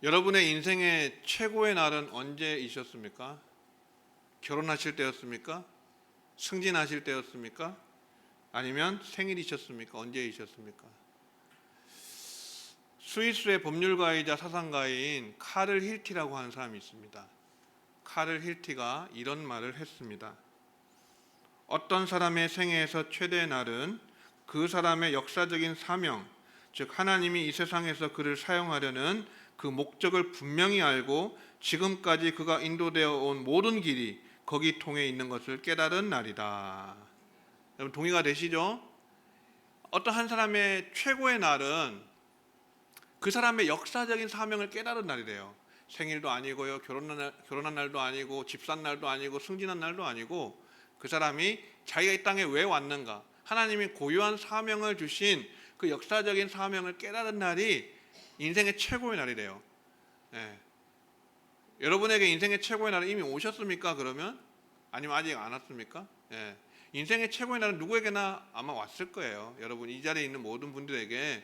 여러분의 인생의 최고의 날은 언제이셨습니까? 결혼하실 때였습니까? 승진하실 때였습니까? 아니면 생일이셨습니까? 언제이셨습니까? 스위스의 법률가이자 사상가인 카를 힐티라고 하는 사람이 있습니다. 카를 힐티가 이런 말을 했습니다. 어떤 사람의 생애에서 최대의 날은 그 사람의 역사적인 사명, 즉 하나님이 이 세상에서 그를 사용하려는 그 목적을 분명히 알고 지금까지 그가 인도되어 온 모든 길이 거기 통해 있는 것을 깨달은 날이다. 여러분 동의가 되시죠? 어떤 한 사람의 최고의 날은 그 사람의 역사적인 사명을 깨달은 날이래요. 생일도 아니고요, 결혼한 날도 아니고, 집 산 날도 아니고, 승진한 날도 아니고, 그 사람이 자기가 이 땅에 왜 왔는가, 하나님이 고유한 사명을 주신 그 역사적인 사명을 깨달은 날이 인생의 최고의 날이래요. 예. 여러분에게 인생의 최고의 날은 이미 오셨습니까? 그러면? 아니면 아직 안 왔습니까? 예. 인생의 최고의 날은 누구에게나 아마 왔을 거예요. 여러분 이 자리에 있는 모든 분들에게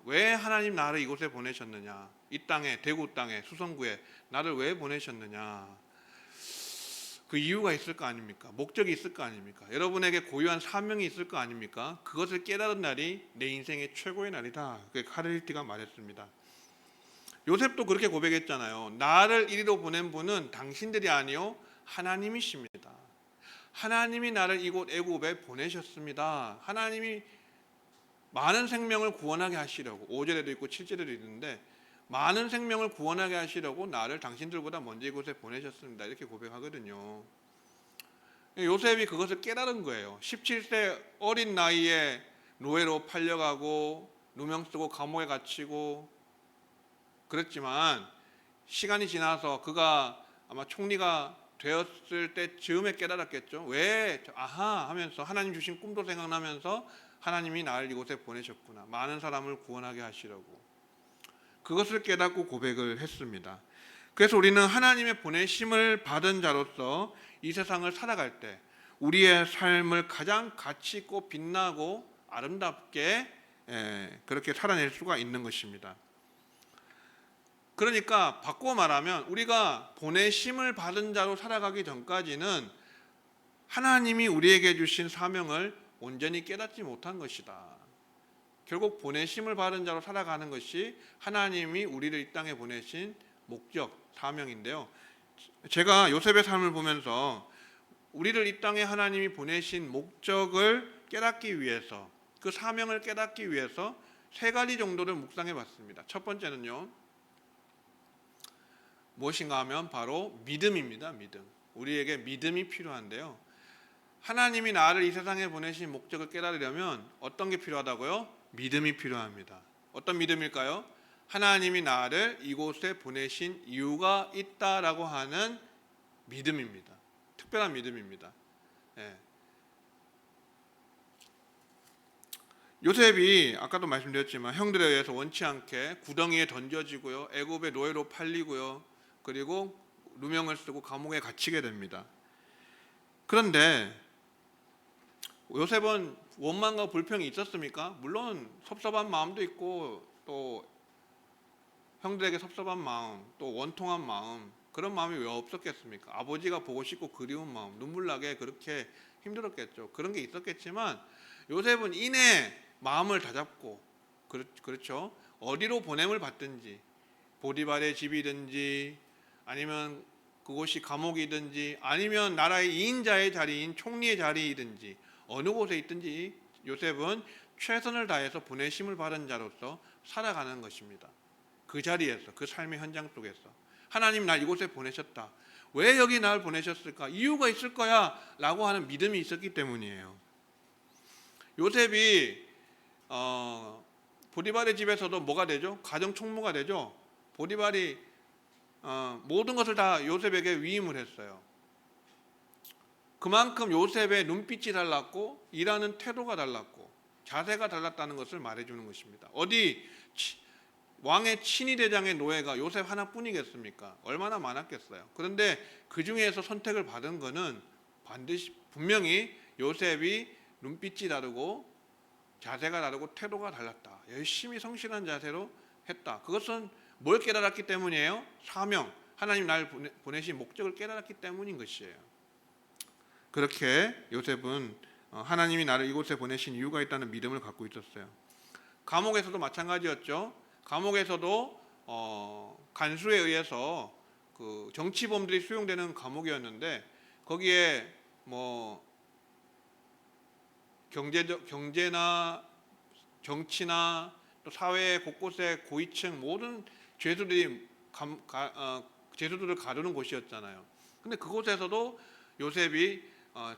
왜 하나님 나를 이곳에 보내셨느냐, 이 땅에, 대구 땅에, 수성구에 나를 왜 보내셨느냐, 그 이유가 있을 거 아닙니까? 목적이 있을 거 아닙니까? 여러분에게 고유한 사명이 있을 거 아닙니까? 그것을 깨달은 날이 내 인생의 최고의 날이다. 그게 카를티가 말했습니다. 요셉도 그렇게 고백했잖아요. 나를 이리로 보낸 분은 당신들이 아니요 하나님이십니다. 하나님이 나를 이곳 애굽에 보내셨습니다. 하나님이 많은 생명을 구원하게 하시려고, 5절에도 있고 7절에도 있는데 많은 생명을 구원하게 하시려고 나를 당신들보다 먼저 이곳에 보내셨습니다. 이렇게 고백하거든요. 요셉이 그것을 깨달은 거예요. 17세 어린 나이에 노예로 팔려가고 누명 쓰고 감옥에 갇히고 그랬지만 시간이 지나서 그가 아마 총리가 되었을 때 즈음에 깨달았겠죠. 왜? 아하 하면서 하나님 주신 꿈도 생각나면서 하나님이 나를 이곳에 보내셨구나. 많은 사람을 구원하게 하시려고. 그것을 깨닫고 고백을 했습니다. 그래서 우리는 하나님의 보내심을 받은 자로서 이 세상을 살아갈 때 우리의 삶을 가장 가치 있고 빛나고 아름답게 그렇게 살아낼 수가 있는 것입니다. 그러니까 바꾸어 말하면 우리가 보내심을 받은 자로 살아가기 전까지는 하나님이 우리에게 주신 사명을 온전히 깨닫지 못한 것이다. 결국 보내심을 받은 자로 살아가는 것이 하나님이 우리를 이 땅에 보내신 목적, 사명인데요. 제가 요셉의 삶을 보면서 우리를 이 땅에 하나님이 보내신 목적을 깨닫기 위해서, 그 사명을 깨닫기 위해서 세 가지 정도를 묵상해 봤습니다. 첫 번째는요, 무엇인가 하면 바로 믿음입니다. 믿음. 우리에게 믿음이 필요한데요. 하나님이 나를 이 세상에 보내신 목적을 깨달으려면 어떤 게 필요하다고요? 믿음이 필요합니다. 어떤 믿음일까요? 하나님이 나를 이곳에 보내신 이유가 있다라고 하는 믿음입니다. 특별한 믿음입니다. 예. 요셉이 아까도 말씀드렸지만 형들에 의해서 원치 않게 구덩이에 던져지고요, 애굽의 노예로 팔리고요, 그리고 누명을 쓰고 감옥에 갇히게 됩니다. 그런데 요셉은 원망과 불평이 있었습니까? 물론 섭섭한 마음도 있고 또 형들에게 섭섭한 마음, 또 원통한 마음, 그런 마음이 왜 없었겠습니까? 아버지가 보고 싶고 그리운 마음, 눈물나게 그렇게 힘들었겠죠. 그런 게 있었겠지만 요셉은 이내 마음을 다잡고 그렇죠. 어디로 보냄을 받든지, 보디발의 집이든지 아니면 그곳이 감옥이든지 아니면 나라의 2인자의 자리인 총리의 자리이든지 어느 곳에 있든지 요셉은 최선을 다해서 보내심을 받은 자로서 살아가는 것입니다. 그 자리에서, 그 삶의 현장 속에서 하나님 날 이곳에 보내셨다. 왜 여기 날 보내셨을까? 이유가 있을 거야 라고 하는 믿음이 있었기 때문이에요. 요셉이 보디발의 집에서도 뭐가 되죠? 가정 총무가 되죠. 보디발이 모든 것을 다 요셉에게 위임을 했어요. 그만큼 요셉의 눈빛이 달랐고 일하는 태도가 달랐고 자세가 달랐다는 것을 말해주는 것입니다. 어디 왕의 친위대장의 노예가 요셉 하나뿐이겠습니까? 얼마나 많았겠어요. 그런데 그 중에서 선택을 받은 것은 반드시 분명히 요셉이 눈빛이 다르고 자세가 다르고 태도가 달랐다. 열심히 성실한 자세로 했다. 그것은 뭘 깨달았기 때문이에요? 사명, 하나님 나를 보내신 목적을 깨달았기 때문인 것이에요. 그렇게 요셉은 하나님이 나를 이곳에 보내신 이유가 있다는 믿음을 갖고 있었어요. 감옥에서도 마찬가지였죠. 감옥에서도 간수에 의해서 그 정치범들이 수용되는 감옥이었는데 거기에 뭐 경제나 정치나 또 사회 곳곳에 고위층 모든 죄수들이 죄수들을 가두는 곳이었잖아요. 근데 그곳에서도 요셉이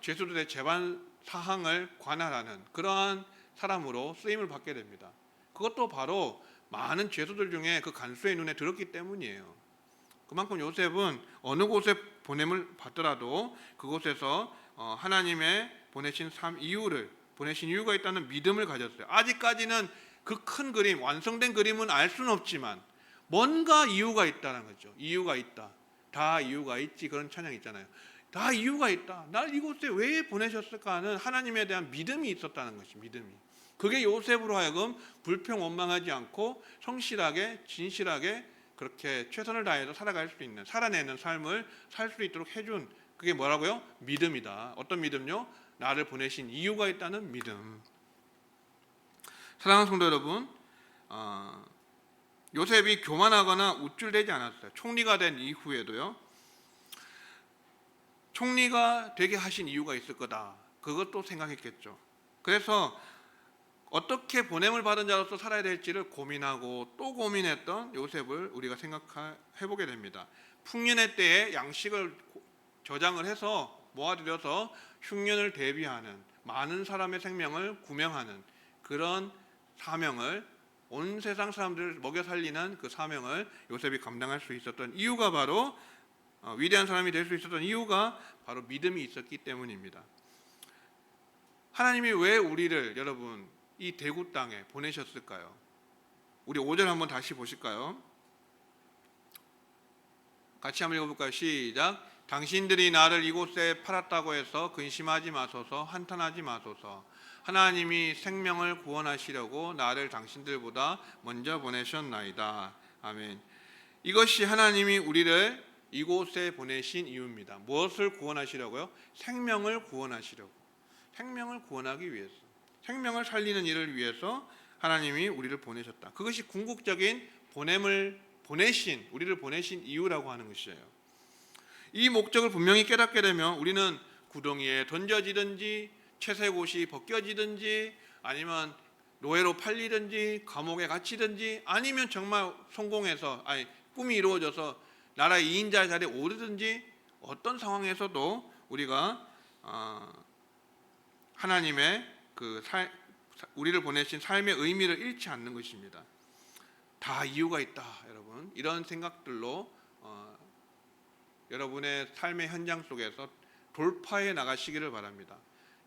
죄수들의 재반 사항을 관할하는 그러한 사람으로 쓰임을 받게 됩니다. 그것도 바로 많은 죄수들 중에 그 간수의 눈에 들었기 때문이에요. 그만큼 요셉은 어느 곳에 보냄을 받더라도 그곳에서 하나님의 보내신 이유가 있다는 믿음을 가졌어요. 아직까지는 그 큰 그림, 완성된 그림은 알 수는 없지만 뭔가 이유가 있다는 거죠. 이유가 있다. 다 이유가 있지. 그런 찬양 있잖아요. 다 이유가 있다. 날 이곳에 왜 보내셨을까 하는 하나님에 대한 믿음이 있었다는 것이 믿음이. 그게 요셉으로 하여금 불평 원망하지 않고 성실하게 진실하게 그렇게 최선을 다해서 살아갈 수 있는 살아내는 삶을 살 수 있도록 해준 그게 뭐라고요? 믿음이다. 어떤 믿음요? 나를 보내신 이유가 있다는 믿음. 사랑하는 성도 여러분, 요셉이 교만하거나 우쭐대지 않았어요. 총리가 된 이후에도요. 총리가 되게 하신 이유가 있을 거다. 그것도 생각했겠죠. 그래서 어떻게 보냄을 받은 자로서 살아야 될지를 고민하고 또 고민했던 요셉을 우리가 생각해보게 됩니다. 풍년의 때에 양식을 저장을 해서 모아들여서 흉년을 대비하는 많은 사람의 생명을 구명하는 그런 사명을 온 세상 사람들을 먹여 살리는 그 사명을 요셉이 감당할 수 있었던 이유가 바로 위대한 사람이 될 수 있었던 이유가 바로 믿음이 있었기 때문입니다. 하나님이 왜 우리를 여러분 이 대구 땅에 보내셨을까요? 우리 5절 한번 다시 보실까요? 같이 한번 읽어볼까요? 시작. 당신들이 나를 이곳에 팔았다고 해서 근심하지 마소서, 한탄하지 마소서. 하나님이 생명을 구원하시려고 나를 당신들보다 먼저 보내셨나이다. 아멘. 이것이 하나님이 우리를 이곳에 보내신 이유입니다. 무엇을 구원하시려고요? 생명을 구원하시려고. 생명을 구원하기 위해서. 생명을 살리는 일을 위해서 하나님이 우리를 보내셨다. 그것이 궁극적인 우리를 보내신 이유라고 하는 것이에요. 이 목적을 분명히 깨닫게 되면 우리는 구덩이에 던져지든지 채색옷이 벗겨지든지 아니면 노예로 팔리든지 감옥에 갇히든지 아니면 정말 성공해서 꿈이 이루어져서 나라의 2인자 자리에 오르든지 어떤 상황에서도 우리가 하나님의 우리를 보내신 삶의 의미를 잃지 않는 것입니다. 다 이유가 있다, 여러분. 이런 생각들로 여러분의 삶의 현장 속에서 돌파해 나가시기를 바랍니다.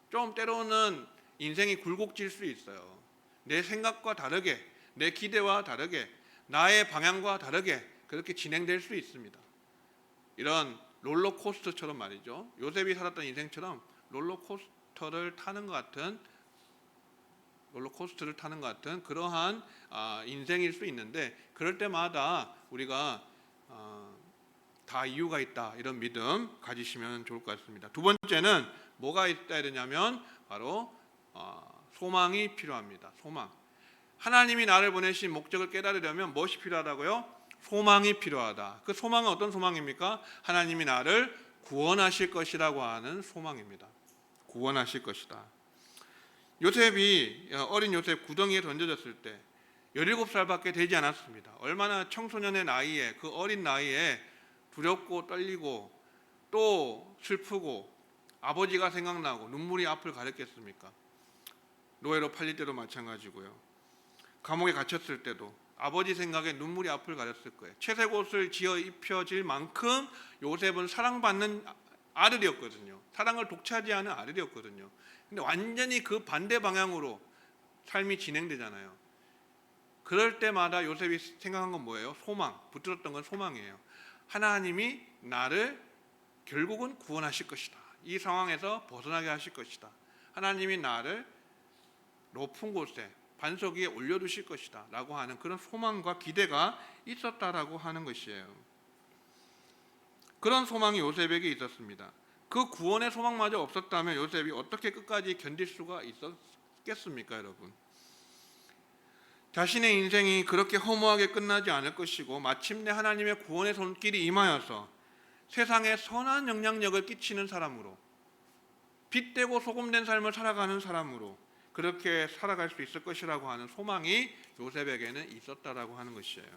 좀 때로는 인생이 굴곡질 수 있어요. 내 생각과 다르게, 내 기대와 다르게, 나의 방향과 다르게 그렇게 진행될 수 있습니다. 이런 롤러코스터처럼 말이죠. 요셉이 살았던 인생처럼 롤러코스터를 타는 것 같은 그러한 인생일 수 있는데 그럴 때마다 우리가 다 이유가 있다 이런 믿음 가지시면 좋을 것 같습니다. 두 번째는 뭐가 있어야 되냐면 바로 소망이 필요합니다. 소망. 하나님이 나를 보내신 목적을 깨달으려면 무엇이 필요하다고요? 소망이 필요하다. 그 소망은 어떤 소망입니까? 하나님이 나를 구원하실 것이라고 하는 소망입니다. 구원하실 것이다. 어린 요셉 구덩이에 던져졌을 때 17살밖에 되지 않았습니다. 얼마나 청소년의 나이에 그 어린 나이에 두렵고 떨리고 또 슬프고 아버지가 생각나고 눈물이 앞을 가렸겠습니까? 노예로 팔릴 때도 마찬가지고요. 감옥에 갇혔을 때도 아버지 생각에 눈물이 앞을 가렸을 거예요. 채색옷을 지어 입혀질 만큼 요셉은 사랑받는 아들이었거든요. 사랑을 독차지하는 아들이었거든요. 근데 완전히 그 반대 방향으로 삶이 진행되잖아요. 그럴 때마다 요셉이 생각한 건 뭐예요? 소망. 붙들었던 건 소망이에요. 하나님이 나를 결국은 구원하실 것이다. 이 상황에서 벗어나게 하실 것이다. 하나님이 나를 높은 곳에 반석 위에 올려두실 것이다 라고 하는 그런 소망과 기대가 있었다라고 하는 것이에요. 그런 소망이 요셉에게 있었습니다. 그 구원의 소망마저 없었다면 요셉이 어떻게 끝까지 견딜 수가 있었겠습니까, 여러분? 자신의 인생이 그렇게 허무하게 끝나지 않을 것이고 마침내 하나님의 구원의 손길이 임하여서 세상에 선한 영향력을 끼치는 사람으로, 빛되고 소금된 삶을 살아가는 사람으로 그렇게 살아갈 수 있을 것이라고 하는 소망이 요셉에게는 있었다라고 하는 것이에요.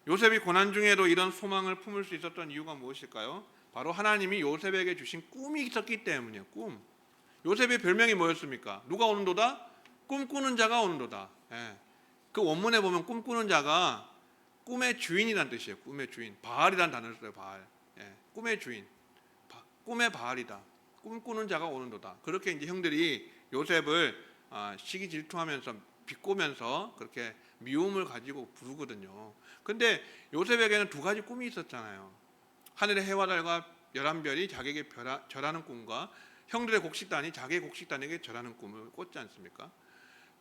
요셉이 고난 중에도 이런 소망을 품을 수 있었던 이유가 무엇일까요? 바로 하나님이 요셉에게 주신 꿈이 있었기 때문이에요. 꿈. 요셉의 별명이 뭐였습니까? 누가 오는도다? 꿈꾸는 자가 오는도다. 예. 그 원문에 보면 꿈꾸는 자가 꿈의 주인이란 뜻이에요. 꿈의 주인. 바알이란 단어를 써요. 바알. 예. 꿈의 주인. 꿈의 바알이다. 꿈꾸는 자가 오는도다. 그렇게 이제 형들이 요셉을 시기 질투하면서 비꼬면서 그렇게 미움을 가지고 부르거든요. 근데 요셉에게는 두 가지 꿈이 있었잖아요. 하늘의 해와 달과 11별이 자기에게 절하는 꿈과 형들의 곡식단이 자기의 곡식단에게 절하는 꿈을 꿨지 않습니까?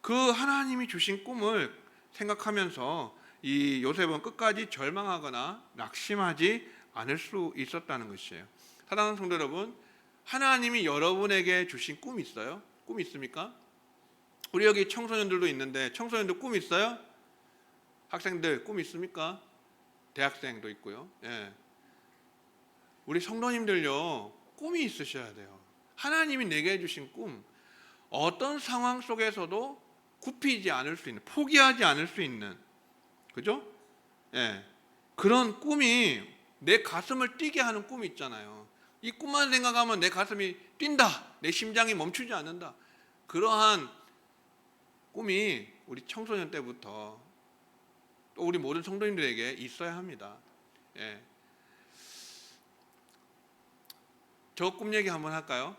그 하나님이 주신 꿈을 생각하면서 이 요셉은 끝까지 절망하거나 낙심하지 않을 수 있었다는 것이에요. 사랑하는 성도 여러분, 하나님이 여러분에게 주신 꿈 있어요? 꿈 있습니까? 우리 여기 청소년들도 있는데 청소년들 꿈 있어요? 학생들 꿈 있습니까? 대학생도 있고요. 예. 우리 성도님들요, 꿈이 있으셔야 돼요. 하나님이 내게 주신 꿈, 어떤 상황 속에서도 굽히지 않을 수 있는, 포기하지 않을 수 있는, 그죠? 예. 그런 꿈이 내 가슴을 뛰게 하는 꿈이 있잖아요. 이 꿈만 생각하면 내 가슴이 뛴다, 내 심장이 멈추지 않는다. 그러한 꿈이 우리 청소년 때부터 또 우리 모든 성도님들에게 있어야 합니다. 예. 저 꿈 얘기 한번 할까요?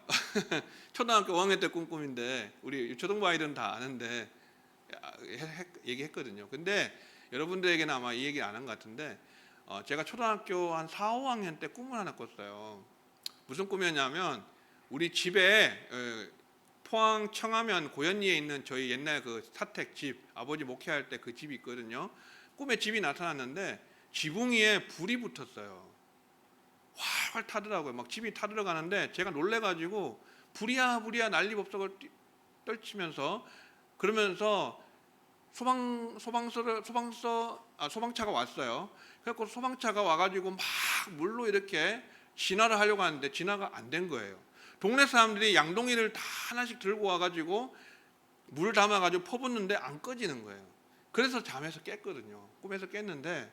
초등학교 5학년 때 꿈인데 우리 초등부 아이들은 다 아는데 얘기했거든요. 근데 여러분들에게는 아마 이 얘기 안 한 것 같은데 제가 초등학교 한 4, 5학년 때 꿈을 하나 꿨어요. 무슨 꿈이었냐면 우리 집에 포항 청하면 고현리에 있는 저희 옛날 그 사택 집, 아버지 목회할 때 그 집이 있거든요. 꿈에 집이 나타났는데 지붕 위에 불이 붙었어요. 활활 타더라고요. 막 집이 타들어가는데 제가 놀래가지고 불이야 불이야 난리법석을 떨치면서 그러면서 소방차가 왔어요. 그래서 소방차가 와가지고 막 물로 이렇게 진화를 하려고 하는데 진화가 안 된 거예요. 동네 사람들이 양동이를 다 하나씩 들고 와가지고 물을 담아가지고 퍼붓는데 안 꺼지는 거예요. 그래서 잠에서 깼거든요. 꿈에서 깼는데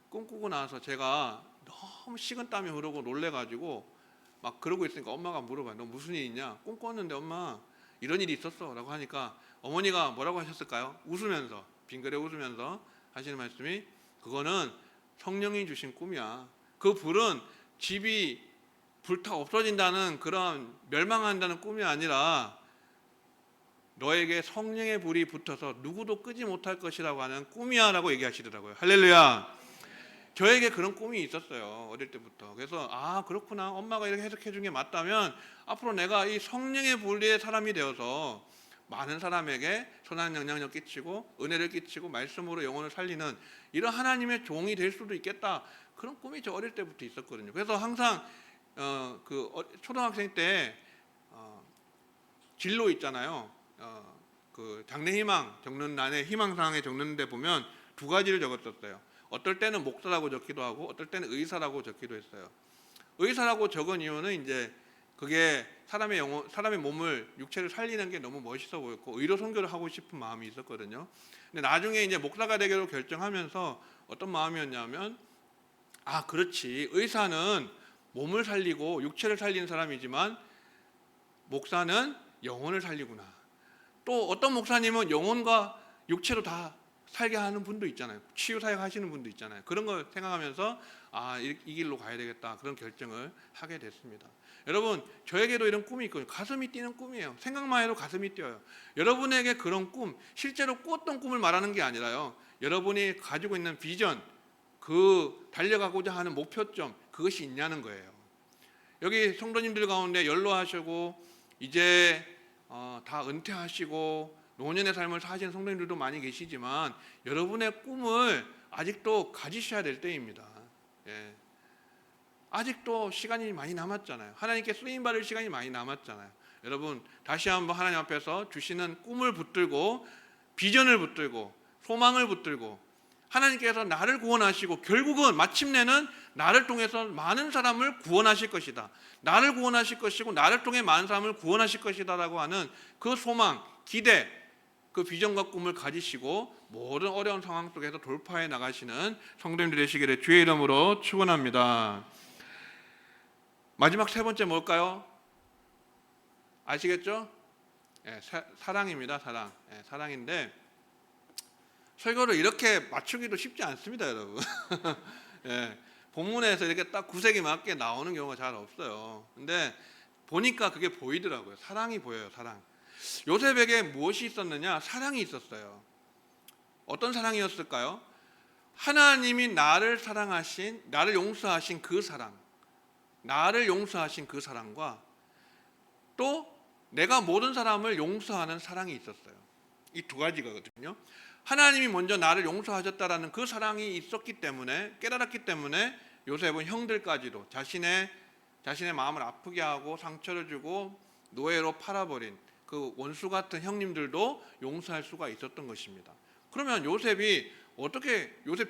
꿈꾸고 나서 제가 너무 식은땀이 흐르고 놀래가지고 막 그러고 있으니까 엄마가 물어봐요. 너 무슨 일 있냐? 꿈 꿨는데 엄마 이런 일이 있었어 라고 하니까 어머니가 뭐라고 하셨을까요? 웃으면서, 빙그레 웃으면서 하시는 말씀이, 그거는 성령이 주신 꿈이야. 그 불은 집이 불타 없어진다는 그런 멸망한다는 꿈이 아니라 너에게 성령의 불이 붙어서 누구도 끄지 못할 것이라고 하는 꿈이야 라고 얘기하시더라고요. 할렐루야. 저에게 그런 꿈이 있었어요. 어릴 때부터. 그래서 그렇구나. 엄마가 이렇게 해석해 준 게 맞다면 앞으로 내가 이 성령의 불리의 사람이 되어서 많은 사람에게 선한 영향력 끼치고 은혜를 끼치고 말씀으로 영혼을 살리는 이런 하나님의 종이 될 수도 있겠다. 그런 꿈이 저 어릴 때부터 있었거든요. 그래서 항상 초등학생 때 진로 있잖아요. 그 장래희망 적는 난에 희망사항에 적는데 보면 두 가지를 적었었어요. 어떨 때는 목사라고 적기도 하고 어떨 때는 의사라고 적기도 했어요. 의사라고 적은 이유는 이제 그게 사람의 몸을 육체를 살리는 게 너무 멋있어 보였고 의료 선교를 하고 싶은 마음이 있었거든요. 근데 나중에 이제 목사가 되기로 결정하면서 어떤 마음이었냐면 그렇지, 의사는 몸을 살리고 육체를 살리는 사람이지만 목사는 영혼을 살리구나. 또 어떤 목사님은 영혼과 육체로 다 살게 하는 분도 있잖아요. 치유 사역 하시는 분도 있잖아요. 그런 걸 생각하면서 이 길로 가야 되겠다, 그런 결정을 하게 됐습니다. 여러분, 저에게도 이런 꿈이 있거든요. 가슴이 뛰는 꿈이에요. 생각만 해도 가슴이 뛰어요. 여러분에게 그런 꿈, 실제로 꿨던 꿈을 말하는 게 아니라요, 여러분이 가지고 있는 비전, 그 달려가고자 하는 목표점, 그것이 있냐는 거예요. 여기 성도님들 가운데 연로하시고 이제 다 은퇴하시고 노년의 삶을 사시는 성도님들도 많이 계시지만 여러분의 꿈을 아직도 가지셔야 될 때입니다. 예. 아직도 시간이 많이 남았잖아요. 하나님께 쓰임받을 시간이 많이 남았잖아요. 여러분 다시 한번 하나님 앞에서 주시는 꿈을 붙들고 비전을 붙들고 소망을 붙들고 하나님께서 나를 구원하시고 결국은 마침내는 나를 통해서 많은 사람을 구원하실 것이다. 나를 구원하실 것이고 나를 통해 많은 사람을 구원하실 것이다 라고 하는 그 소망, 기대, 그 비전과 꿈을 가지시고 모든 어려운 상황 속에서 돌파해 나가시는 성도님들 되시기를 주의 이름으로 축원합니다. 마지막 세 번째 뭘까요? 아시겠죠? 예, 사랑입니다. 사랑. 예, 사랑인데 설교를 이렇게 맞추기도 쉽지 않습니다, 여러분. 예, 본문에서 이렇게 딱 구색이 맞게 나오는 경우가 잘 없어요. 근데 보니까 그게 보이더라고요. 사랑이 보여요, 사랑. 요셉에게 무엇이 있었느냐? 사랑이 있었어요. 어떤 사랑이었을까요? 하나님이 나를 사랑하신, 나를 용서하신 그 사랑, 나를 용서하신 그 사랑과 또 내가 모든 사람을 용서하는 사랑이 있었어요. 이 두 가지거든요. 하나님이 먼저 나를 용서하셨다라는 그 사랑이 있었기 때문에, 깨달았기 때문에 요셉은 형들까지도 자신의 마음을 아프게 하고 상처를 주고 노예로 팔아버린 그 원수 같은 형님들도 용서할 수가 있었던 것입니다. 그러면 요셉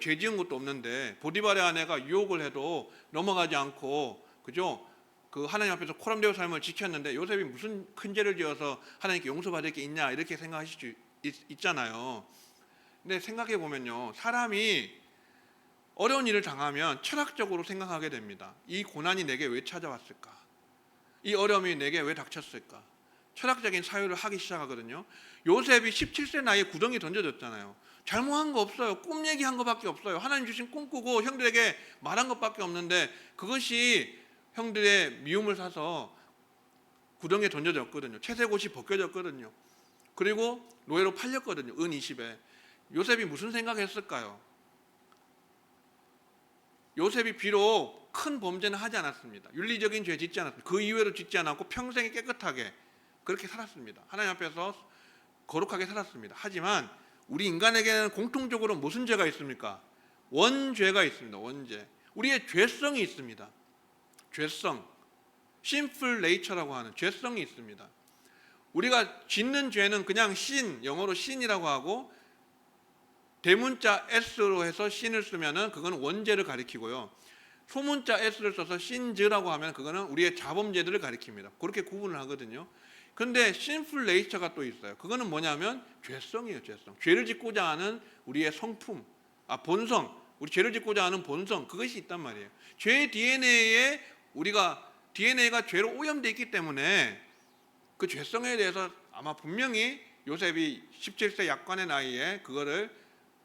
죄 지은 것도 없는데 보디발의 아내가 유혹을 해도 넘어가지 않고, 그죠? 그 하나님 앞에서 코람되어 삶을 지켰는데 요셉이 무슨 큰 죄를 지어서 하나님께 용서받을 게 있냐 이렇게 생각하실 수 있잖아요. 근데 생각해 보면요, 사람이 어려운 일을 당하면 철학적으로 생각하게 됩니다. 이 고난이 내게 왜 찾아왔을까? 이 어려움이 내게 왜 닥쳤을까? 철학적인 사유를 하기 시작하거든요. 요셉이 17세 나이에 구덩이에 던져졌잖아요. 잘못한 거 없어요. 꿈 얘기한 것밖에 없어요. 하나님 주신 꿈 꾸고 형들에게 말한 것밖에 없는데 그것이 형들의 미움을 사서 구덩이에 던져졌거든요. 채색옷이 벗겨졌거든요. 그리고 노예로 팔렸거든요. 은 20에. 요셉이 무슨 생각했을까요? 요셉이 비록 큰 범죄는 하지 않았습니다. 윤리적인 죄 짓지 않았습니다. 그 이외로 짓지 않았고 평생에 깨끗하게 그렇게 살았습니다. 하나님 앞에서 거룩하게 살았습니다. 하지만 우리 인간에게는 공통적으로 무슨 죄가 있습니까? 원죄가 있습니다. 원죄. 우리의 죄성이 있습니다. 죄성, sinful nature라고 하는 죄성이 있습니다. 우리가 짓는 죄는 그냥 sin, 영어로 sin이라고 하고 대문자 s로 해서 sin을 쓰면은 그거는 원죄를 가리키고요. 소문자 s를 써서 sins라고 하면 그거는 우리의 자범죄들을 가리킵니다. 그렇게 구분을 하거든요. 그런데 sinful nature가 또 있어요. 그거는 뭐냐면 죄성이에요, 죄성. 죄를 짓고자 하는 우리의 성품, 본성, 우리 죄를 짓고자 하는 본성, 그것이 있단 말이에요. 죄의 DNA에 DNA가 죄로 오염되어 있기 때문에 그 죄성에 대해서 아마 분명히 요셉이 17세 약관의 나이에 그거를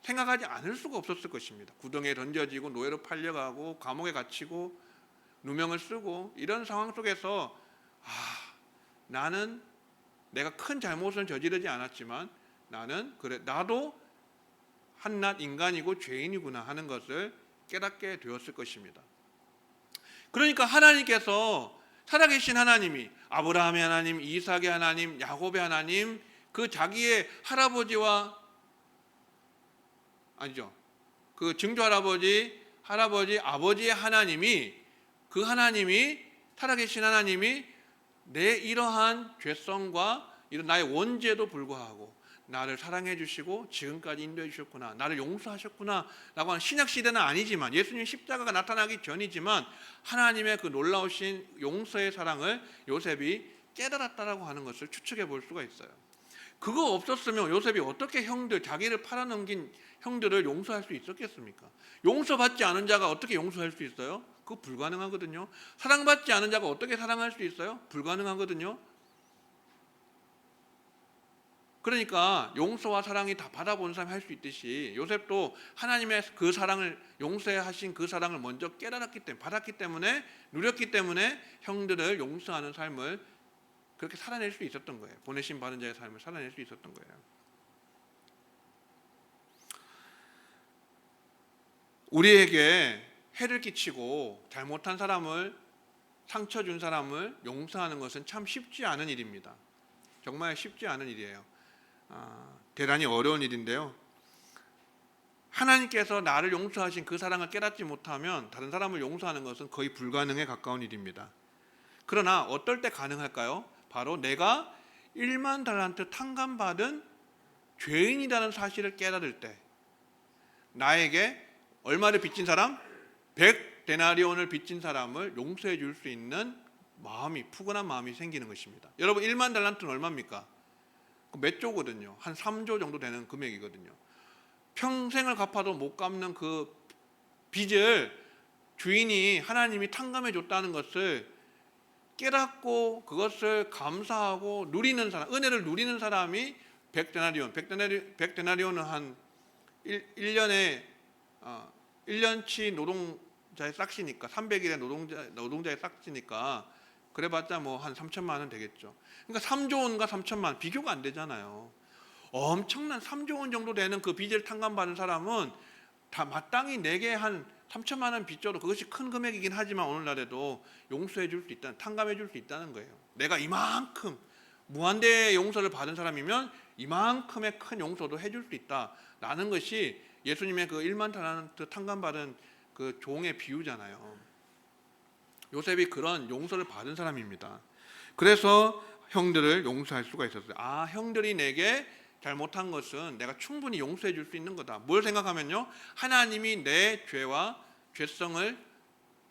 생각하지 않을 수가 없었을 것입니다. 구덩이에 던져지고 노예로 팔려가고 감옥에 갇히고 누명을 쓰고 이런 상황 속에서 나는 내가 큰 잘못은 저지르지 않았지만 나도 한낱 인간이고 죄인이구나 하는 것을 깨닫게 되었을 것입니다. 그러니까 하나님께서, 살아계신 하나님이, 아브라함의 하나님, 이삭의 하나님, 야곱의 하나님, 그 자기의 그 증조 할아버지, 아버지의 하나님이, 그 하나님이, 살아계신 하나님이 내 이러한 죄성과 이런 나의 원죄도 불구하고 나를 사랑해 주시고 지금까지 인도해 주셨구나, 나를 용서하셨구나 라고 하는 신약 시대는 아니지만, 예수님 십자가가 나타나기 전이지만 하나님의 그 놀라우신 용서의 사랑을 요셉이 깨달았다라고 하는 것을 추측해 볼 수가 있어요. 그거 없었으면 요셉이 어떻게 자기를 팔아넘긴 형들을 용서할 수 있었겠습니까? 용서받지 않은 자가 어떻게 용서할 수 있어요? 그거 불가능하거든요. 사랑받지 않은 자가 어떻게 사랑할 수 있어요? 불가능하거든요. 그러니까 용서와 사랑이 다 받아본 사람이 할 수 있듯이 요셉도 하나님의 그 사랑을, 용서하신 그 사랑을 먼저 깨달았기 때문에, 받았기 때문에, 누렸기 때문에 형들을 용서하는 삶을 그렇게 살아낼 수 있었던 거예요. 보내심 받은 자의 삶을 살아낼 수 있었던 거예요. 우리에게 해를 끼치고 잘못한 사람을, 상처 준 사람을 용서하는 것은 참 쉽지 않은 일입니다. 정말 쉽지 않은 일이에요. 대단히 어려운 일인데요. 하나님께서 나를 용서하신 그 사랑을 깨닫지 못하면 다른 사람을 용서하는 것은 거의 불가능에 가까운 일입니다. 그러나 어떨 때 가능할까요? 바로 내가 1만 달란트 탕감받은 죄인이라는 사실을 깨달을 때, 나에게 얼마를 빚진 사람? 100데나리온을 빚진 사람을 용서해 줄 수 있는 마음이, 푸근한 마음이 생기는 것입니다. 여러분, 1만 달란트는 얼마입니까? 몇 조거든요. 한 3조 정도 되는 금액이거든요. 평생을 갚아도 못 갚는 그 빚을 주인이, 하나님이 탕감해 줬다는 것을 깨닫고 그것을 감사하고 누리는 사람, 은혜를 누리는 사람이 100데나리온은 한 1년에 1년치 노동자의 싹시니까 300일의 노동자의 싹시니까 그래봤자 뭐 한 3천만 원 되겠죠. 그러니까 3조 원과 3천만 원 비교가 안 되잖아요. 엄청난 3조 원 정도 되는 그 빚을 탕감받은 사람은 다 마땅히 내게 한 3천만 원 빚져도 그것이 큰 금액이긴 하지만 오늘날에도 용서해 줄 수 있다는, 탕감해 줄 수 있다는 거예요. 내가 이만큼 무한대의 용서를 받은 사람이면 이만큼의 큰 용서도 해줄 수 있다라는 것이 예수님의 그 1만 달란트 탕감받은 그 종의 비유잖아요. 요셉이 그런 용서를 받은 사람입니다. 그래서 형들을 용서할 수가 있었어요. 형들이 내게 잘못한 것은 내가 충분히 용서해 줄 수 있는 거다. 뭘 생각하면요, 하나님이 내 죄와 죄성을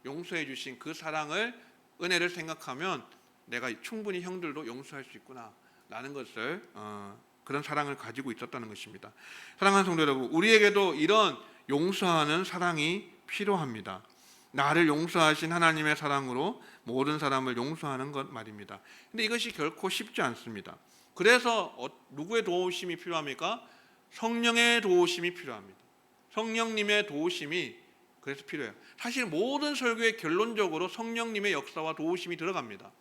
용서해 주신 그 사랑을, 은혜를 생각하면 내가 충분히 형들도 용서할 수 있구나 라는 것을 그런 사랑을 가지고 있었다는 것입니다. 사랑하는 성도 여러분, 우리에게도 이런 용서하는 사랑이 필요합니다. 나를 용서하신 하나님의 사랑으로 모든 사람을 용서하는 것 말입니다. 근데 이것이 결코 쉽지 않습니다. 그래서 누구의 도우심이 필요합니까? 성령의 도우심이 필요합니다. 성령님의 도우심이 그래서 필요해요. 사실 모든 설교의 결론적으로 성령님의 역사와 도우심이 들어갑니다.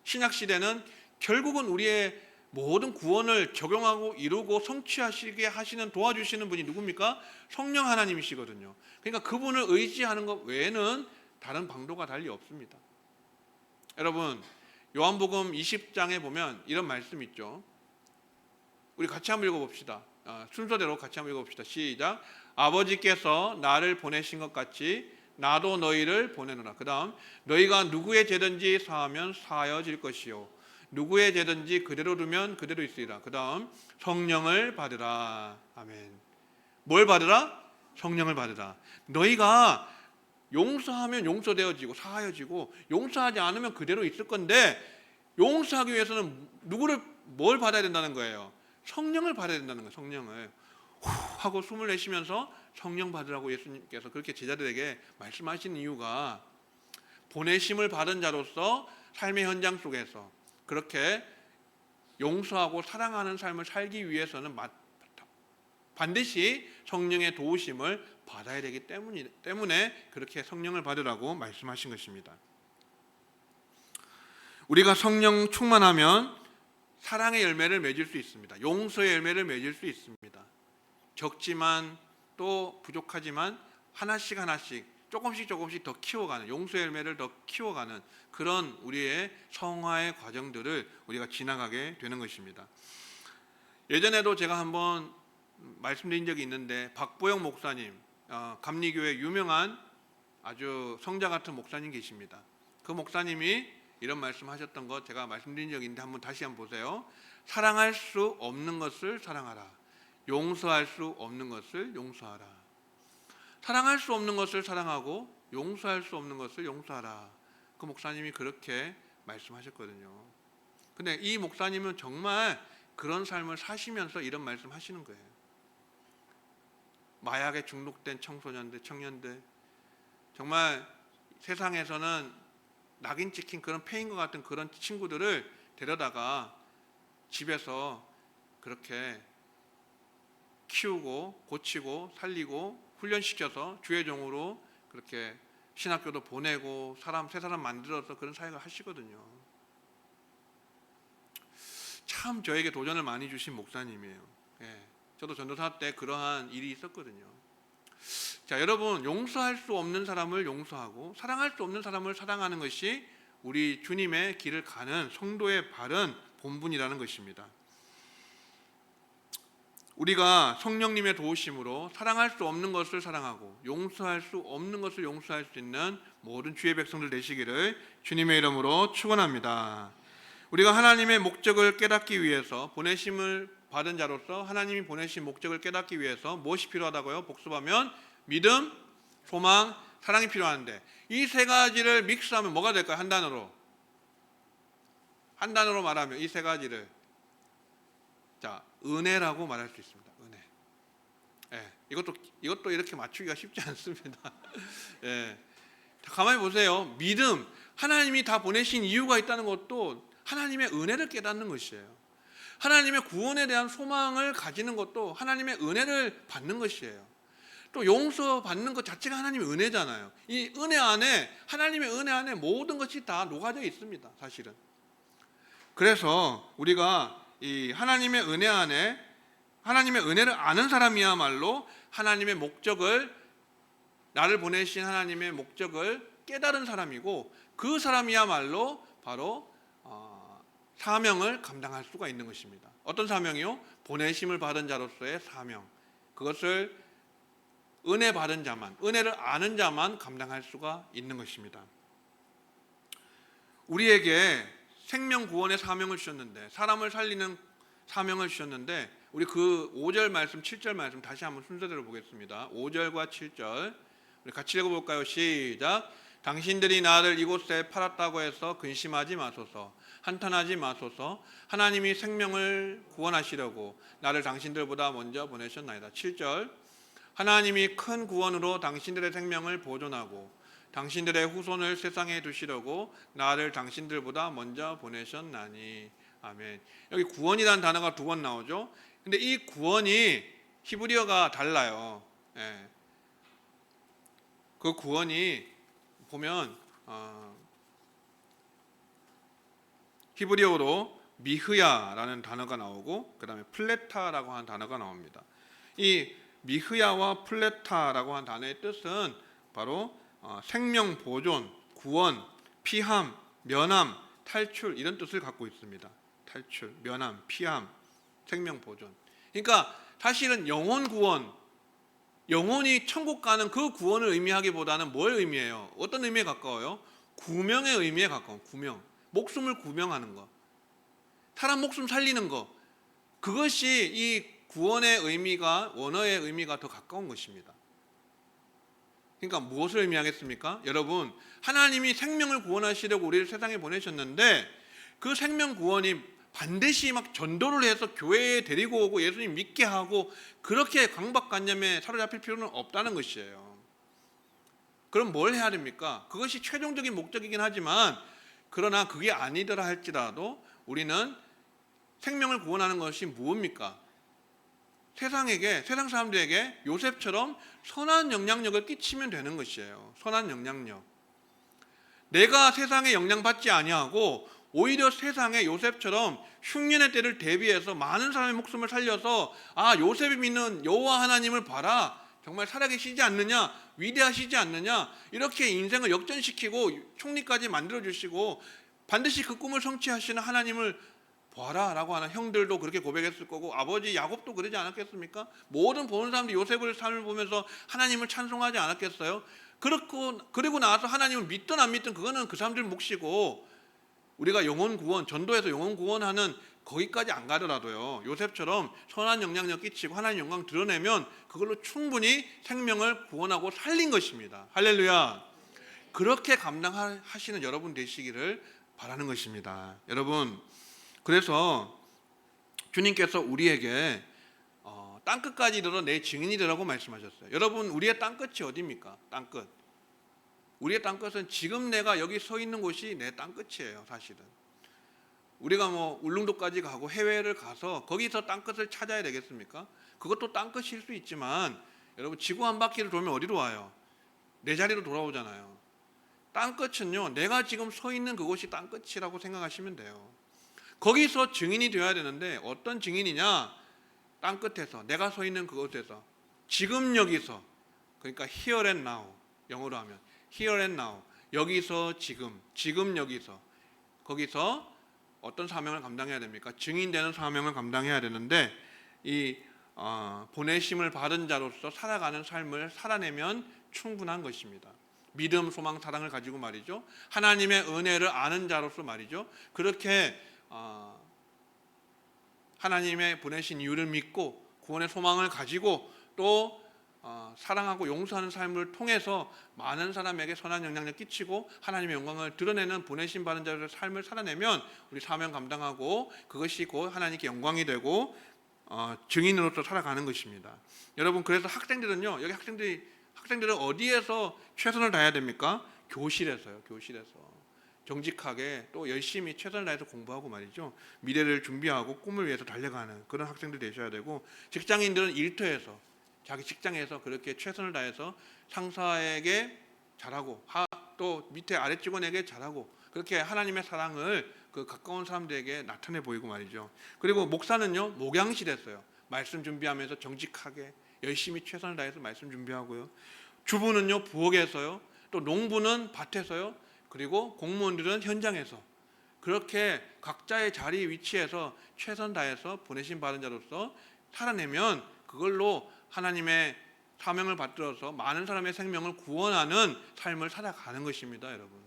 신약시대는 결국은 우리의 모든 구원을 적용하고 이루고 성취하시게 하시는, 도와주시는 분이 누굽니까? 성령 하나님이시거든요. 그러니까 그분을 의지하는 것 외에는 다른 방도가 달리 없습니다. 여러분, 요한복음 20장에 보면 이런 말씀이 있죠. 우리 같이 한번 읽어봅시다. 순서대로 같이 한번 읽어봅시다. 시작. 아버지께서 나를 보내신 것 같이 나도 너희를 보내노라. 그 다음, 너희가 누구의 죄든지 사하면 사하여질 것이요 누구의 죄든지 그대로 두면 그대로 있으리라. 그 다음, 성령을 받으라. 아멘. 뭘 받으라? 성령을 받으라. 너희가 용서하면 용서되어지고 사하여지고, 용서하지 않으면 그대로 있을 건데, 용서하기 위해서는 뭘 받아야 된다는 거예요? 성령을 받아야 된다는 거예요. 성령을 후 하고 숨을 내쉬면서 성령 받으라고 예수님께서 그렇게 제자들에게 말씀하신 이유가, 보내심을 받은 자로서 삶의 현장 속에서 그렇게 용서하고 사랑하는 삶을 살기 위해서는 반드시 성령의 도우심을 받아야 되기 때문에 그렇게 성령을 받으라고 말씀하신 것입니다. 우리가 성령 충만하면 사랑의 열매를 맺을 수 있습니다. 용서의 열매를 맺을 수 있습니다. 적지만 또 부족하지만 하나씩 조금씩 더 키워가는, 용서의 열매를 더 키워가는 그런 우리의 성화의 과정들을 우리가 지나가게 되는 것입니다. 예전에도 제가 한번 말씀드린 적이 있는데, 박보영 목사님, 감리교회 유명한 아주 성자 같은 목사님 계십니다. 그 목사님이 이런 말씀하셨던 거 제가 말씀드린 적이 있는데 다시 한번 보세요. 사랑할 수 없는 것을 사랑하라. 용서할 수 없는 것을 용서하라. 사랑할 수 없는 것을 사랑하고 용서할 수 없는 것을 용서하라. 그 목사님이 그렇게 말씀하셨거든요. 근데 이 목사님은 정말 그런 삶을 사시면서 이런 말씀하시는 거예요. 마약에 중독된 청소년들, 청년들, 정말 세상에서는 낙인 찍힌 그런 폐인과 같은 그런 친구들을 데려다가 집에서 그렇게 키우고 고치고 살리고 훈련시켜서 주의 종으로 그렇게 신학교도 보내고 새 사람 만들어서 그런 사역을 하시거든요. 참 저에게 도전을 많이 주신 목사님이에요. 저도 전도사 때 그러한 일이 있었거든요. 자, 여러분, 용서할 수 없는 사람을 용서하고 사랑할 수 없는 사람을 사랑하는 것이 우리 주님의 길을 가는 성도의 바른 본분이라는 것입니다. 우리가 성령님의 도우심으로 사랑할 수 없는 것을 사랑하고 용서할 수 없는 것을 용서할 수 있는 모든 주의 백성들 되시기를 주님의 이름으로 축원합니다. 우리가 하나님의 목적을 깨닫기 위해서, 보내심을 받은 자로서 하나님이 보내신 목적을 깨닫기 위해서 무엇이 필요하다고요? 복습하면 믿음, 소망, 사랑이 필요한데 이 세 가지를 믹스하면 뭐가 될까요? 한 단어로 말하면 이 세 가지를 은혜라고 말할 수 있습니다. 은혜. 예, 이것도 이렇게 맞추기가 쉽지 않습니다. 예, 가만히 보세요. 믿음, 하나님이 다 보내신 이유가 있다는 것도 하나님의 은혜를 깨닫는 것이에요. 하나님의 구원에 대한 소망을 가지는 것도 하나님의 은혜를 받는 것이에요. 또 용서받는 것 자체가 하나님의 은혜잖아요. 이 은혜 안에, 하나님의 은혜 안에 모든 것이 다 녹아져 있습니다. 사실은. 그래서 우리가 이 하나님의 은혜 안에, 하나님의 은혜를 아는 사람이야말로 하나님의 목적을, 나를 보내신 하나님의 목적을 깨달은 사람이고, 그 사람이야말로 바로 사명을 감당할 수가 있는 것입니다. 어떤 사명이요? 보내심을 받은 자로서의 사명. 그것을 은혜 받은 자만, 은혜를 아는 자만 감당할 수가 있는 것입니다. 우리에게 생명 구원의 사명을 주셨는데, 사람을 살리는 사명을 주셨는데, 우리 그 5절 말씀, 7절 말씀 다시 한번 순서대로 보겠습니다. 5절과 7절 우리 같이 읽어볼까요? 시작. 당신들이 나를 이곳에 팔았다고 해서 근심하지 마소서, 한탄하지 마소서. 하나님이 생명을 구원하시려고 나를 당신들보다 먼저 보내셨나이다. 7절. 하나님이 큰 구원으로 당신들의 생명을 보존하고 당신들의 후손을 세상에 두시려고 나를 당신들보다 먼저 보내셨나니. 아멘. 여기 구원이라는 단어가 두 번 나오죠. 근데 이 구원이 히브리어가 달라요. 예. 그 구원이 보면 히브리어로 미흐야라는 단어가 나오고 그 다음에 플레타라고 하는 단어가 나옵니다. 이 미흐야와 플레타라고 하는 단어의 뜻은 바로 생명 보존, 구원, 피함, 면함, 탈출 이런 뜻을 갖고 있습니다. 탈출, 면함, 피함, 생명 보존. 그러니까 사실은 영혼 구원, 영혼이 천국 가는 그 구원을 의미하기보다는 뭘 의미해요? 어떤 의미에 가까워요? 구명의 의미에 가까워. 구명, 목숨을 구명하는 거, 사람 목숨 살리는 거. 그것이 이 구원의 의미가, 원어의 의미가 더 가까운 것입니다. 그러니까 무엇을 의미하겠습니까? 여러분, 하나님이 생명을 구원하시려고 우리를 세상에 보내셨는데 그 생명 구원이 반드시 막 전도를 해서 교회에 데리고 오고 예수님 믿게 하고 그렇게 강박관념에 사로잡힐 필요는 없다는 것이에요. 그럼 뭘 해야 됩니까? 그것이 최종적인 목적이긴 하지만, 그러나 그게 아니더라 할지라도 우리는 생명을 구원하는 것이 무엇입니까? 세상 사람들에게 요셉처럼 선한 영향력을 끼치면 되는 것이에요. 선한 영향력. 내가 세상에 영향받지 아니하고 오히려 세상에 요셉처럼 흉년의 때를 대비해서 많은 사람의 목숨을 살려서, 요셉이 믿는 여호와 하나님을 봐라, 정말 살아계시지 않느냐, 위대하시지 않느냐, 이렇게 인생을 역전시키고 총리까지 만들어주시고 반드시 그 꿈을 성취하시는 하나님을 봐라 라고 하는 형들도 그렇게 고백했을 거고, 아버지 야곱도 그러지 않았겠습니까? 모든 보는 사람들이 요셉의 삶을 보면서 하나님을 찬송하지 않았겠어요? 그리고 나서 하나님을 믿든 안 믿든 그거는 그 사람들 몫이고, 우리가 영혼 구원, 전도해서 영혼 구원하는 거기까지 안 가더라도요, 요셉처럼 선한 영향력 끼치고 하나님 영광 드러내면 그걸로 충분히 생명을 구원하고 살린 것입니다. 할렐루야. 그렇게 감당하시는 여러분 되시기를 바라는 것입니다. 여러분, 그래서 주님께서 우리에게 땅끝까지 이르러 내 증인이 되라고 말씀하셨어요. 여러분, 우리의 땅끝이 어디입니까? 땅끝. 우리의 땅끝은 지금 내가 여기 서 있는 곳이 내 땅끝이에요. 사실은 우리가 울릉도까지 가고 해외를 가서 거기서 땅끝을 찾아야 되겠습니까? 그것도 땅끝일 수 있지만, 여러분, 지구 한 바퀴를 돌면 어디로 와요? 내 자리로 돌아오잖아요. 땅끝은요, 내가 지금 서 있는 그곳이 땅끝이라고 생각하시면 돼요. 거기서 증인이 되어야 되는데, 어떤 증인이냐? 땅끝에서, 내가 서 있는 그곳에서, 지금 여기서, 그러니까 here and now, 영어로 하면 here and now, 여기서 지금 여기서, 거기서 어떤 사명을 감당해야 됩니까? 증인되는 사명을 감당해야 되는데, 이 보내심을 받은 자로서 살아가는 삶을 살아내면 충분한 것입니다. 믿음, 소망, 사랑을 가지고 말이죠. 하나님의 은혜를 아는 자로서 말이죠. 그렇게 하나님의 보내신 이유를 믿고 구원의 소망을 가지고 또 사랑하고 용서하는 삶을 통해서 많은 사람에게 선한 영향력을 끼치고 하나님의 영광을 드러내는 보내심 받은 자로의 삶을 살아내면 우리 사명 감당하고 그것이 곧 하나님께 영광이 되고 증인으로서 살아가는 것입니다. 여러분, 그래서 학생들은요, 여기 학생들은 어디에서 최선을 다해야 됩니까? 교실에서요. 교실에서 정직하게 또 열심히 최선을 다해서 공부하고 말이죠. 미래를 준비하고 꿈을 위해서 달려가는 그런 학생들 되셔야 되고, 직장인들은 일터에서 자기 직장에서 그렇게 최선을 다해서 상사에게 잘하고 또 밑에 아래 직원에게 잘하고 그렇게 하나님의 사랑을 그 가까운 사람들에게 나타내 보이고 말이죠. 그리고 목사는요, 목양실에서요, 말씀 준비하면서 정직하게 열심히 최선을 다해서 말씀 준비하고요. 주부는요, 부엌에서요, 또 농부는 밭에서요, 그리고 공무원들은 현장에서 그렇게 각자의 자리 위치에서 최선 다해서 보내심 받은 자로서 살아내면 그걸로 하나님의 사명을 받들어서 많은 사람의 생명을 구원하는 삶을 살아가는 것입니다, 여러분.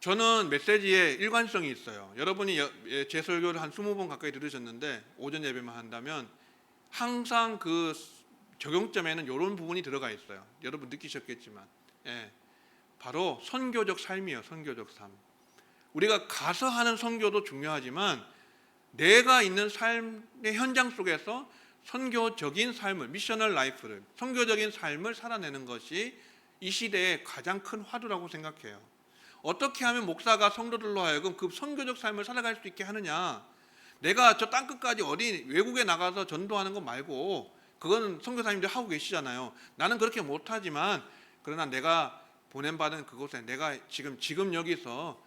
저는 메시지에 일관성이 있어요. 여러분이 제 설교를 한 20번 가까이 들으셨는데 오전 예배만 한다면 항상 그 적용점에는 이런 부분이 들어가 있어요. 여러분 느끼셨겠지만, 바로 선교적 삶이에요. 선교적 삶. 우리가 가서 하는 선교도 중요하지만 내가 있는 삶의 현장 속에서 선교적인 삶을, 미셔널 라이프를, 선교적인 삶을 살아내는 것이 이 시대의 가장 큰 화두라고 생각해요. 어떻게 하면 목사가 성도들로 하여금 그 선교적 삶을 살아갈 수 있게 하느냐? 내가 저 땅끝까지 어디 외국에 나가서 전도하는 거 말고, 그거는 선교사님들 하고 계시잖아요. 나는 그렇게 못하지만 그러나 내가 보냄받은 그곳에, 내가 지금 여기서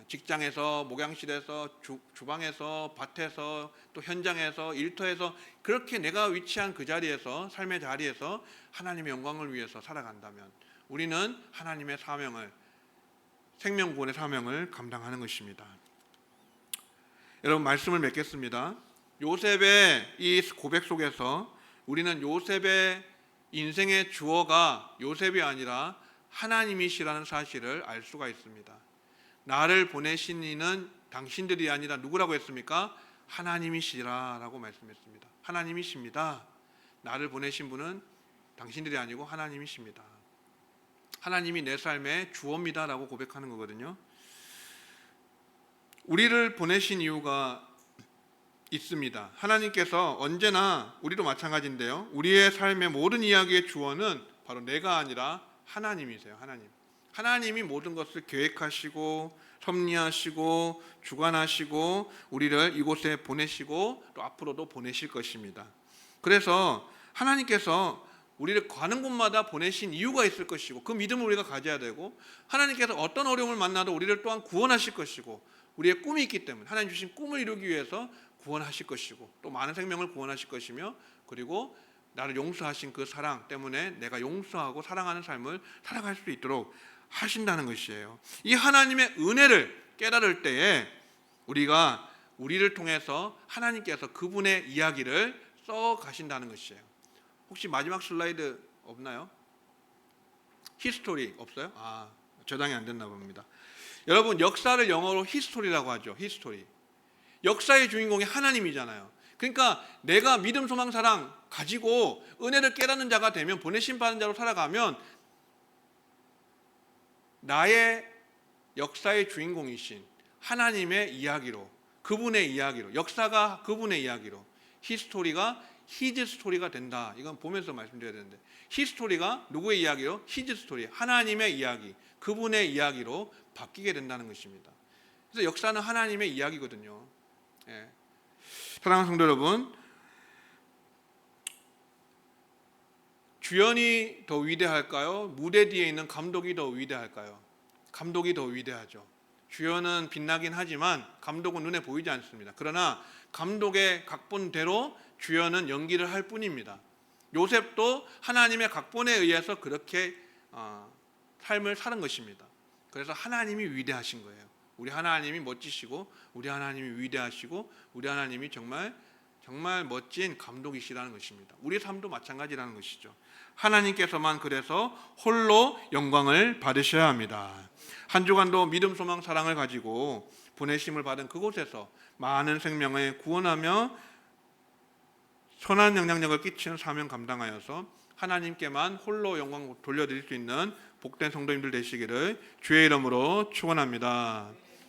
직장에서, 목양실에서, 주방에서, 밭에서, 또 현장에서, 일터에서 그렇게 내가 위치한 그 자리에서, 삶의 자리에서 하나님의 영광을 위해서 살아간다면 우리는 하나님의 사명을, 생명구원의 사명을 감당하는 것입니다. 여러분, 말씀을 맺겠습니다. 요셉의 이 고백 속에서 우리는 요셉의 인생의 주어가 요셉이 아니라 하나님이시라는 사실을 알 수가 있습니다. 나를 보내신 이는 당신들이 아니라 누구라고 했습니까? 하나님이시라라고 말씀했습니다. 하나님이십니다. 나를 보내신 분은 당신들이 아니고 하나님이십니다. 하나님이 내 삶의 주어입니다라고 고백하는 거거든요. 우리를 보내신 이유가 있습니다. 하나님께서 언제나, 우리도 마찬가지인데요, 우리의 삶의 모든 이야기의 주어는 바로 내가 아니라 하나님이세요. 하나님이 모든 것을 계획하시고 섭리하시고 주관하시고 우리를 이곳에 보내시고 또 앞으로도 보내실 것입니다. 그래서 하나님께서 우리를 가는 곳마다 보내신 이유가 있을 것이고 그 믿음을 우리가 가져야 되고, 하나님께서 어떤 어려움을 만나도 우리를 또한 구원하실 것이고 우리의 꿈이 있기 때문에 하나님 주신 꿈을 이루기 위해서 구원하실 것이고 또 많은 생명을 구원하실 것이며, 그리고 나를 용서하신 그 사랑 때문에 내가 용서하고 사랑하는 삶을 살아갈 수 있도록 하신다는 것이에요. 이 하나님의 은혜를 깨달을 때에 우리를 통해서 하나님께서 그분의 이야기를 써 가신다는 것이에요. 혹시 마지막 슬라이드 없나요? 히스토리 없어요? 저장이 안 됐나 봅니다. 여러분, 역사를 영어로 히스토리라고 하죠. 히스토리. 역사의 주인공이 하나님이잖아요. 그러니까 내가 믿음, 소망, 사랑 가지고 은혜를 깨닫는 자가 되면, 보내심 받은 자로 살아가면 나의 역사의 주인공이신 하나님의 이야기로, 그분의 이야기로, 역사가 그분의 이야기로, 히스토리가 히즈 스토리가 된다. 이건 보면서 말씀드려야 되는데, 히스토리가 누구의 이야기요? 히즈 스토리, 하나님의 이야기, 그분의 이야기로 바뀌게 된다는 것입니다. 그래서 역사는 하나님의 이야기거든요. 사랑하는 성도 여러분, 주연이 더 위대할까요? 무대 뒤에 있는 감독이 더 위대할까요? 감독이 더 위대하죠. 주연은 빛나긴 하지만 감독은 눈에 보이지 않습니다. 그러나 감독의 각본대로 주연은 연기를 할 뿐입니다. 요셉도 하나님의 각본에 의해서 그렇게 삶을 사는 것입니다. 그래서 하나님이 위대하신 거예요. 우리 하나님이 멋지시고 우리 하나님이 위대하시고 우리 하나님이 정말 멋진 감독이시라는 것입니다. 우리 삶도 마찬가지라는 것이죠. 하나님께서만 그래서 홀로 영광을 받으셔야 합니다. 한 주간도 믿음, 소망, 사랑을 가지고 보내심을 받은 그곳에서 많은 생명을 구원하며 선한 영향력을 끼치는 사명 감당하여서 하나님께만 홀로 영광 돌려드릴 수 있는 복된 성도님들 되시기를 주의 이름으로 축원합니다.